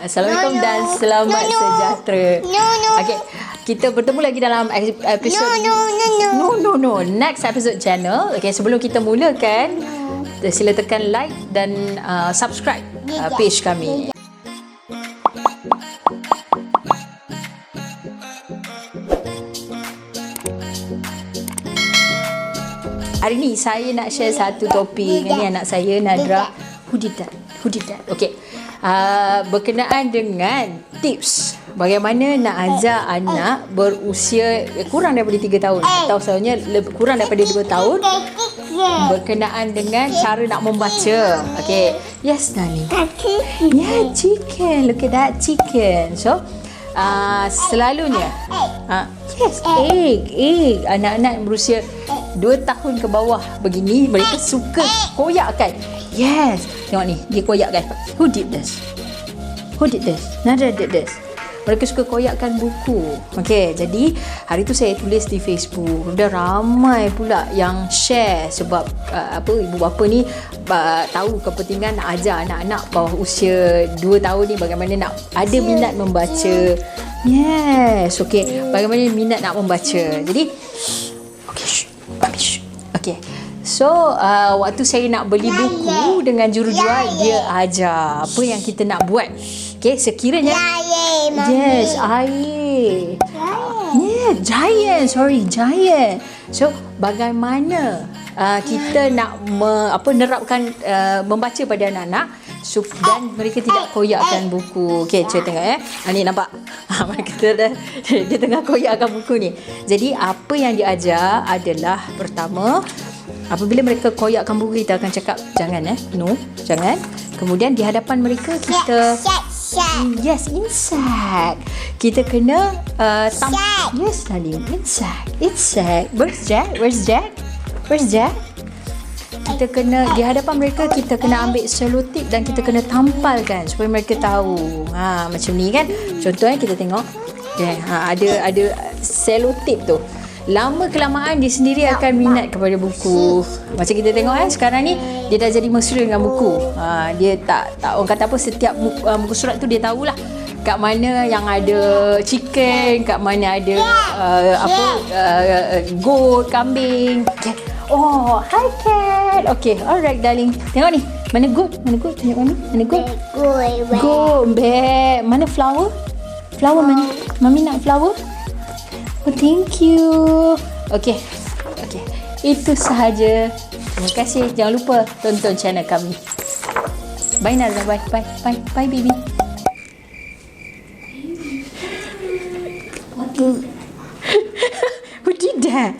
Assalamualaikum dan selamat sejahtera. Okay, kita bertemu lagi dalam episod no next episode channel. Okay, sebelum kita mulakan, sila tekan like dan subscribe page kami. Hari ni saya nak share satu topik dengan anak saya, Nadra. Who did that? Okay. Berkenaan dengan tips bagaimana nak ajar anak berusia kurang daripada 3 tahun atau sebenarnya kurang daripada 2 tahun berkenaan dengan cara nak membaca. Okay. Yes, Nani. Yeah, chicken. Look at that chicken. So, selalunya yes, egg. Anak-anak berusia 2 tahun ke bawah begini, mereka suka koyakkan. Yes, tengok ni, dia koyakkan. Who did this? Nadra did this. Mereka suka koyakkan buku. Okay, jadi hari tu saya tulis di Facebook. Dah ramai pula yang share sebab ibu bapa ni tahu kepentingan nak ajar anak-anak bawah usia 2 tahun ni bagaimana nak ada minat membaca. Yes, okay. Bagaimana minat nak membaca. Jadi, okay. So, waktu saya nak beli buku dengan jurujual, dia ajar apa yang kita nak buat. Okay, sekiranya yes, air. Yeah, giant. So, bagaimana kita nak nerapkan membaca pada anak-anak dan mereka tidak koyakkan buku. Okay, cuba tengok ni nampak. Dia tengah koyakkan buku ni. Jadi, apa yang dia ajar adalah pertama, apabila mereka koyakkan buku, kita akan cakap jangan no, jangan. Kemudian di hadapan mereka kita yes, insect. Kita kena yes, darling, insect. Where's Jack? Kita kena di hadapan mereka, kita kena ambil selotip dan kita kena tampalkan supaya mereka tahu. Macam ni kan. Contohnya kita tengok ada selotip tu. Lama kelamaan dia sendiri akan minat kepada buku. Macam kita tengok sekarang ni dia dah jadi mesra dengan buku. Dia tak orang kata apa, setiap muka surat tu dia tahulah kat mana yang ada chicken, kat mana ada goat, kambing. Okay. Oh, hi cat. Okay, alright darling. Tengok ni. Mana goat? Tunjuk mami. Mana goat? Goat. Bear. Mana flower? Flower mana? Mami nak flower? Oh, thank you. Okay. Itu sahaja. Terima kasih. Jangan lupa tonton channel kami. Bye Nazra. Bye baby. Who did that?